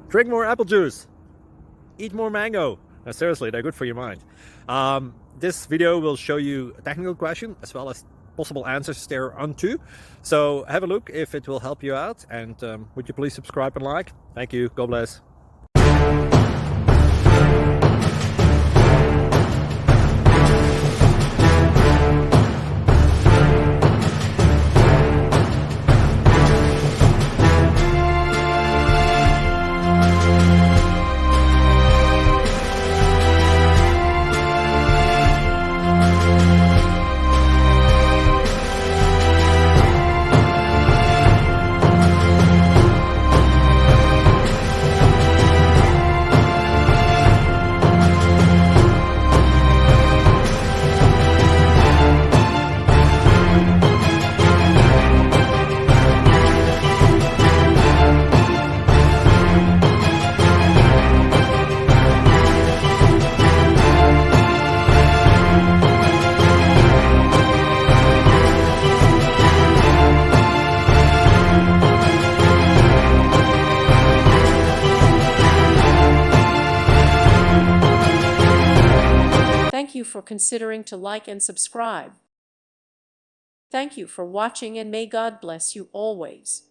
Drink more apple juice. Eat more mango. No, seriously, they're good for your mind. This video will show you a technical question as well as possible answers thereunto. So have a look if it will help you out, and would you please subscribe and like? Thank you. God bless. Thank you for considering to like and subscribe. Thank you for watching, and may God bless you always.